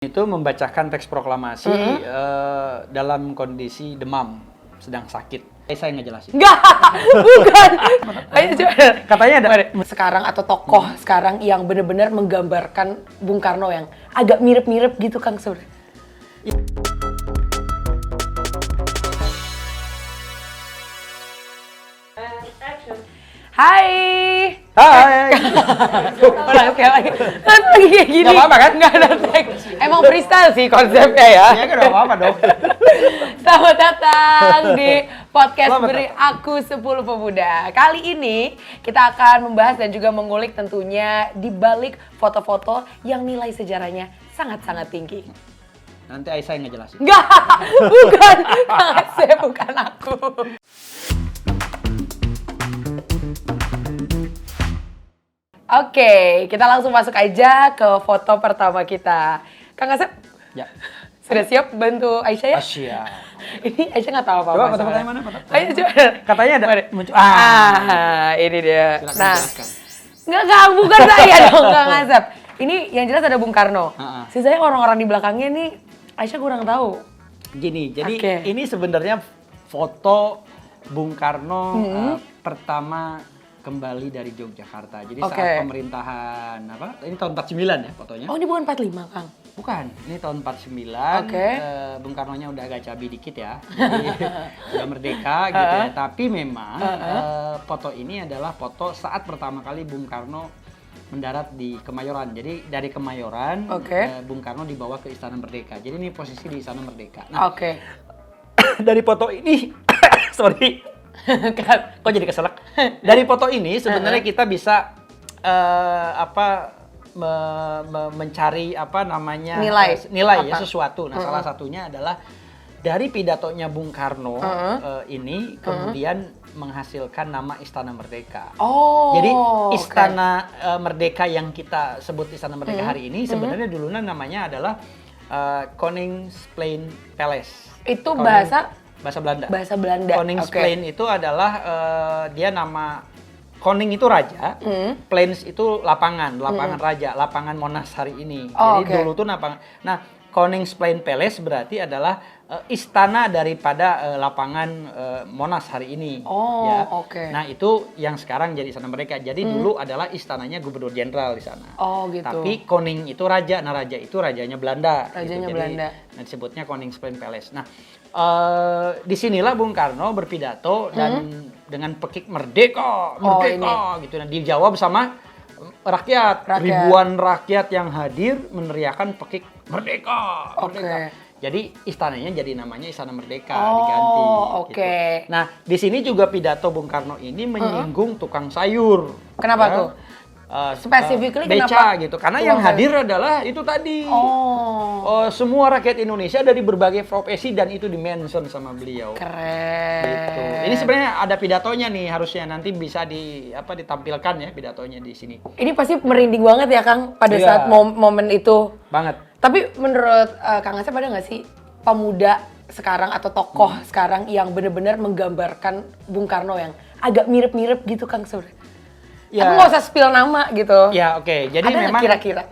Itu membacakan teks proklamasi dalam kondisi demam, sedang sakit. Saya ngejelasin. Enggak, bukan. Ayo coba. Katanya ada Sekarang atau tokoh sekarang yang benar-benar menggambarkan Bung Karno yang agak mirip-mirip gitu Kang Sur. Hai. Hai. Ulang sekali lagi. Kan lagi kayak gini. Nggak apa-apa kan? Nggak ada tag. Emang freestyle sih konsepnya ya. Ya kan nggak apa-apa dong. Selamat datang di podcast Selamat Beri Aku 10 Pemuda. Kali ini kita akan membahas dan juga mengulik tentunya di balik foto-foto yang nilai sejarahnya sangat-sangat tinggi. Nanti Aisyah yang ngejelasin. Enggak, bukan. Saya bukan aku. Oke, kita langsung masuk aja ke foto pertama kita. Kang Asep, Ya. sudah siap bantu Aisyah ya? Asia. Ini Aisyah nggak tahu apa-apa. Coba foto-fotonya mana? Ayo coba. Katanya ada Mari. muncul. Ini dia. Silakan Nah, jelaskan. enggak, bukan saya dong, Kang Asep. Ini yang jelas ada Bung Karno. Ha-ha. Sisanya orang-orang di belakangnya nih, Aisyah kurang tahu. Gini, jadi Oke. ini sebenarnya foto Bung Karno pertama kembali dari Yogyakarta. Jadi Oke. saat pemerintahan apa? Ini tahun 49 ya fotonya. Oh, ini bukan 45, Kang. Bukan, ini tahun 49. Oke. Bung Karnonya udah agak cabi dikit ya. Jadi, udah merdeka gitu ya. Tapi memang foto ini adalah foto saat pertama kali Bung Karno mendarat di Kemayoran. Jadi dari Kemayoran, Oke. Bung Karno dibawa ke Istana Merdeka. Jadi ini posisi di Istana Merdeka. Nah, Oke. dari foto ini, sorry, kok jadi keselak? Dari foto ini sebenarnya kita bisa mencari apa namanya Nilai. ya Apa? sesuatu. Nah, salah satunya adalah dari pidatonya Bung Karno ini kemudian menghasilkan nama Istana Merdeka. Oh. Jadi oke. Istana Merdeka yang kita sebut Istana Merdeka hari ini sebenarnya dulunya namanya adalah Koningsplein Palace. Itu bahasa Belanda. bahasa Belanda. Koningsplein itu adalah dia nama Koning itu raja, Plains itu lapangan raja, lapangan Monas hari ini. Oh, Jadi oke. dulu tuh lapangan. Nah, Koningsplein Palace berarti adalah istana daripada lapangan Monas hari ini. Oh, ya. oke. Nah, itu yang sekarang jadi Istana Merdeka. Jadi dulu adalah istananya Gubernur Jenderal di sana. Oh, gitu. Tapi Koning itu raja. Nah, raja itu rajanya Belanda. Rajanya Jadi, Belanda. nah, disebutnya Koningsplein Palace. Nah, disinilah Bung Karno berpidato dan dengan pekik merdeka gitu. Dan dijawab sama rakyat. Ribuan rakyat yang hadir meneriakan pekik merdeka. Oke. Jadi istananya jadi namanya Istana Merdeka Oh, diganti. oke. Gitu. Nah, di sini juga pidato Bung Karno ini menyinggung tukang sayur. Kenapa tuh? Specifically beca kenapa gitu. Karena tukang yang sayur? hadir adalah itu tadi. Oh. Semua rakyat Indonesia dari berbagai profesi dan itu di-mention sama beliau. Keren. Gitu. Ini sebenarnya ada pidatonya nih, harusnya nanti bisa ditampilkan ya pidatonya di sini. Ini pasti merinding banget ya Kang pada Iya. saat momen itu. Banget. Tapi menurut Kang Asep ada nggak sih pemuda sekarang atau tokoh sekarang yang benar-benar menggambarkan Bung Karno yang agak mirip-mirip gitu Kang Sur? Ya. Aku nggak usah spill nama gitu. Ya, oke. Jadi Ada nggak memang kira-kira?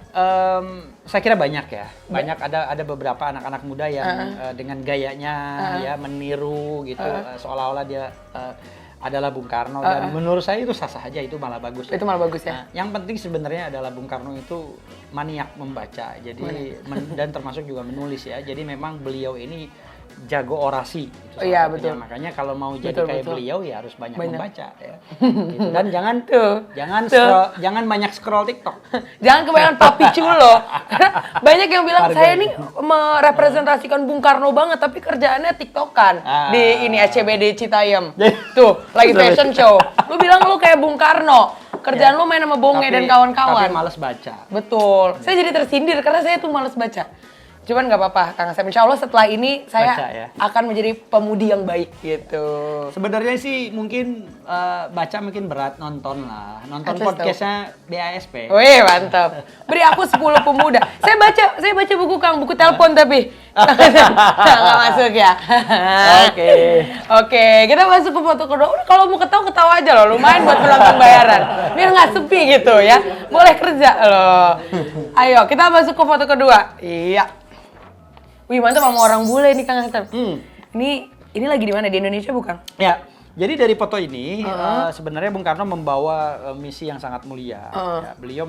saya kira banyak ya. Banyak ada beberapa anak-anak muda yang dengan gayanya ya meniru gitu seolah-olah dia adalah Bung Karno dan menurut saya itu sah-sah aja, itu malah bagus. Itu malah bagus ya. Nah, yang penting sebenarnya adalah Bung Karno itu maniak membaca. Jadi dan termasuk juga menulis ya. Jadi memang beliau ini jago orasi gitu, Iya, salah satunya. betul. Makanya kalau mau jadi Betul, kayak betul. beliau ya harus banyak membaca ya. Gitu. Dan jangan banyak scroll TikTok. Jangan kebanyakan papi culo. Karena banyak yang bilang saya ini merepresentasikan Bung Karno banget tapi kerjaannya TikTokan di ini SCBD Citayam. Tuh, lagi fashion show. Lu bilang lu kayak Bung Karno. Kerjaan lu main sama Bonge dan kawan-kawan. Tapi males baca. Betul. Saya jadi tersindir karena saya tuh males baca. Cuman nggak apa-apa, Kang Asep. Insya Allah setelah ini saya Baca, ya. akan menjadi pemudi yang baik gitu. Sebenarnya sih mungkin baca mungkin berat, nonton lah. Nonton At least podcastnya BASP. Wih, mantap. Beri aku 10 pemuda. Saya baca buku Kang, buku telepon tapi. Nggak masuk ya. Oke. Oke, kita masuk ke foto kedua. Udah kalau mau ketawa aja loh, lumayan buat penonton bayaran. Biar nggak sepi gitu ya. Boleh kerja loh. Ayo, kita masuk ke foto kedua. Iya. Wih mantap sama orang bule nih Kang Hasan. Ini lagi di mana? Di Indonesia bukan? Ya, jadi dari foto ini sebenarnya Bung Karno membawa misi yang sangat mulia. Ya, beliau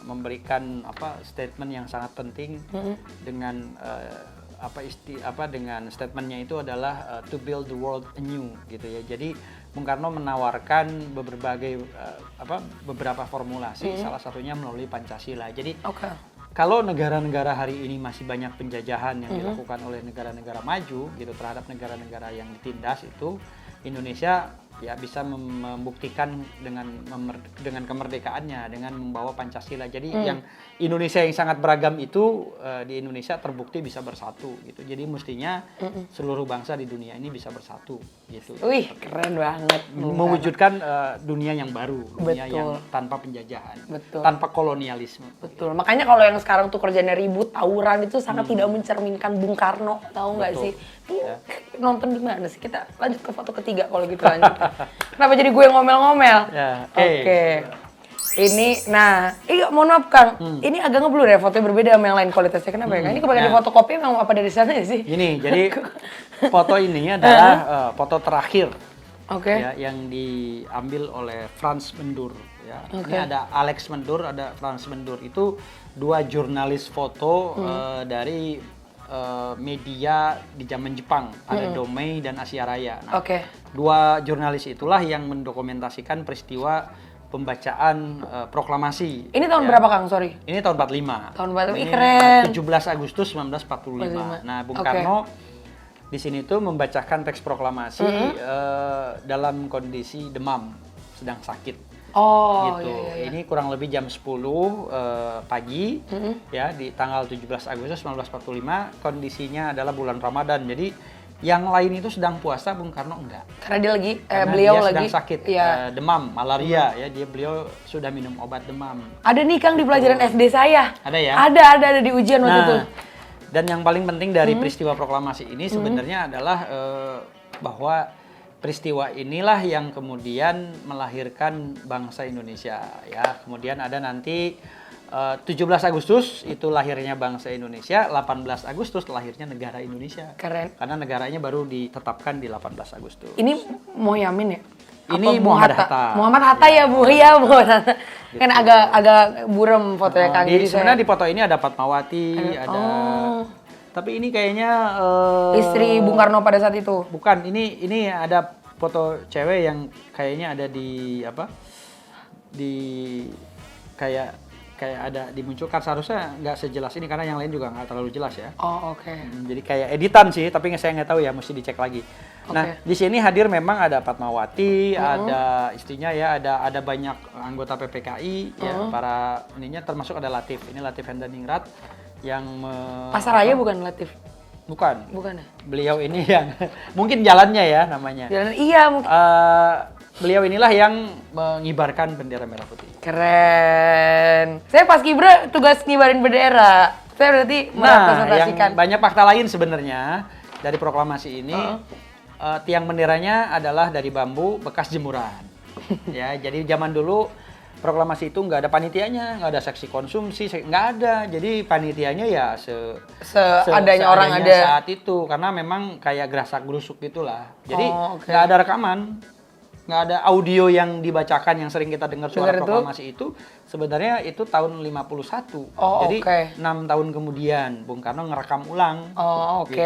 memberikan statement yang sangat penting dengan dengan statementnya itu adalah to build the world anew gitu ya. Jadi Bung Karno menawarkan beberapa formulasi, salah satunya melalui Pancasila. Jadi kalau negara-negara hari ini masih banyak penjajahan yang dilakukan oleh negara-negara maju gitu terhadap negara-negara yang ditindas, itu Indonesia ya bisa membuktikan dengan kemerdekaannya dengan membawa Pancasila. Jadi yang Indonesia yang sangat beragam itu di Indonesia terbukti bisa bersatu gitu. Jadi mestinya seluruh bangsa di dunia ini bisa bersatu gitu. Wih, keren banget. Mewujudkan dunia yang baru, dunia yang tanpa penjajahan, tanpa kolonialisme. Betul. Makanya kalau yang sekarang tuh kerjanya ribut, tawuran itu sangat tidak mencerminkan Bung Karno, tahu nggak sih? Nonton di mana sih? Kita lanjut ke foto ketiga kalau gitu lanjut. Kenapa jadi gue yang ngomel-ngomel? Ya, Oke. Ini, mohon maaf Kang, ini agak ngeblur ya, fotonya berbeda sama yang lain kualitasnya. Kenapa ya? Ini kebanyakan di fotokopi memang apa dari sana ya sih? Ini, jadi foto ini adalah foto terakhir ya, yang diambil oleh Frans Mendur. Ya. Ini ada Alex Mendur, ada Frans Mendur. Itu dua jurnalis foto dari media di zaman Jepang, ada Domei dan Asia Raya. Nah, dua jurnalis itulah yang mendokumentasikan peristiwa pembacaan proklamasi. Ini tahun berapa Kang? Sorry. Ini tahun 45. Tahun 45. Keren. 17 Agustus 1945. Nah, Bung Karno di sini tuh membacakan teks proklamasi dalam kondisi demam, sedang sakit. Gitu. Iya. Ini kurang lebih jam 10 pagi ya di tanggal 17 Agustus 1945, kondisinya adalah bulan Ramadan. Jadi yang lain itu sedang puasa, Bung Karno enggak. Karena dia lagi beliau sedang sakit, demam, malaria ya. Beliau sudah minum obat demam. Ada nih Kang di pelajaran SD saya. Ada ya? Ada di ujian waktu itu. Dan yang paling penting dari peristiwa proklamasi ini sebenarnya adalah bahwa peristiwa inilah yang kemudian melahirkan bangsa Indonesia ya. Kemudian ada nanti 17 Agustus itu lahirnya bangsa Indonesia, 18 Agustus lahirnya negara Indonesia. Keren. Karena negaranya baru ditetapkan di 18 Agustus. Ini Mohyamin ya? Ini Muhammad Hatta. Muhammad Hatta ya Bu, iya Muhammad Hatta. Kan agak buram fotonya Kang. Sebenarnya di foto ini ada Fatmawati, ada tapi ini kayaknya istri Bung Karno pada saat itu. Bukan, ini ada foto cewek yang kayaknya ada di kayak ada dimunculkan, seharusnya nggak sejelas ini karena yang lain juga nggak terlalu jelas ya. Jadi kayak editan sih, tapi saya nggak tahu ya, mesti dicek lagi. Nah, di sini hadir memang ada Fatmawati, ada istrinya ya, ada banyak anggota PPKI ya, para ininya termasuk ada Latif. Ini Latif Henderningrat yang Pasaraya bukan Latif. Bukan ya? Beliau ini yang mungkin jalannya ya namanya. Jalan, iya mungkin. Beliau inilah yang mengibarkan bendera merah putih. Keren. Saya pas Kibra tugas ngibarin bendera. Saya berarti merepresentasikan. Yang banyak fakta lain sebenarnya dari proklamasi ini. Tiang benderanya adalah dari bambu bekas jemuran. Ya, jadi zaman dulu proklamasi itu nggak ada panitianya, nggak ada seksi konsumsi, nggak ada. Jadi panitianya ya seadanya orang ada saat itu, karena memang kayak gerasak gerusuk gitulah. Jadi nggak ada rekaman, nggak ada audio yang dibacakan yang sering kita dengar suara proklamasi itu. Sebenarnya itu tahun 51. Jadi 6 tahun kemudian Bung Karno ngerekam ulang. Gitu.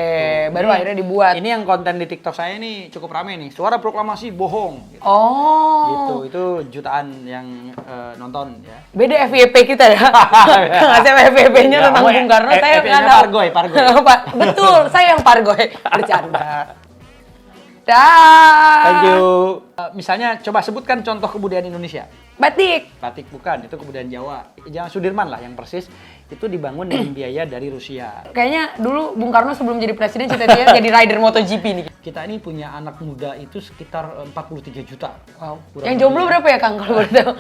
Baru akhirnya dibuat. Ini yang konten di TikTok saya nih cukup rame nih. Suara proklamasi bohong. Gitu. Gitu. Itu jutaan yang nonton ya. Beda FYP kita ya. Nggak ada FYP-nya tentang Bung Karno. Saya nggak tahu. Pargoy. Betul, saya yang Pargoy. Bercanda. Thank you. Misalnya coba sebutkan contoh kebudayaan Indonesia. Batik Bukan, itu kebudayaan Jawa. Jangan Sudirman lah yang persis. Itu dibangun dengan biaya dari Rusia. Kayaknya dulu Bung Karno sebelum jadi presiden cita-citanya jadi rider MotoGP nih. Kita ini punya anak muda itu sekitar 43 juta. Wow. Yang jomblo berapa ya Kang kalau boleh tahu?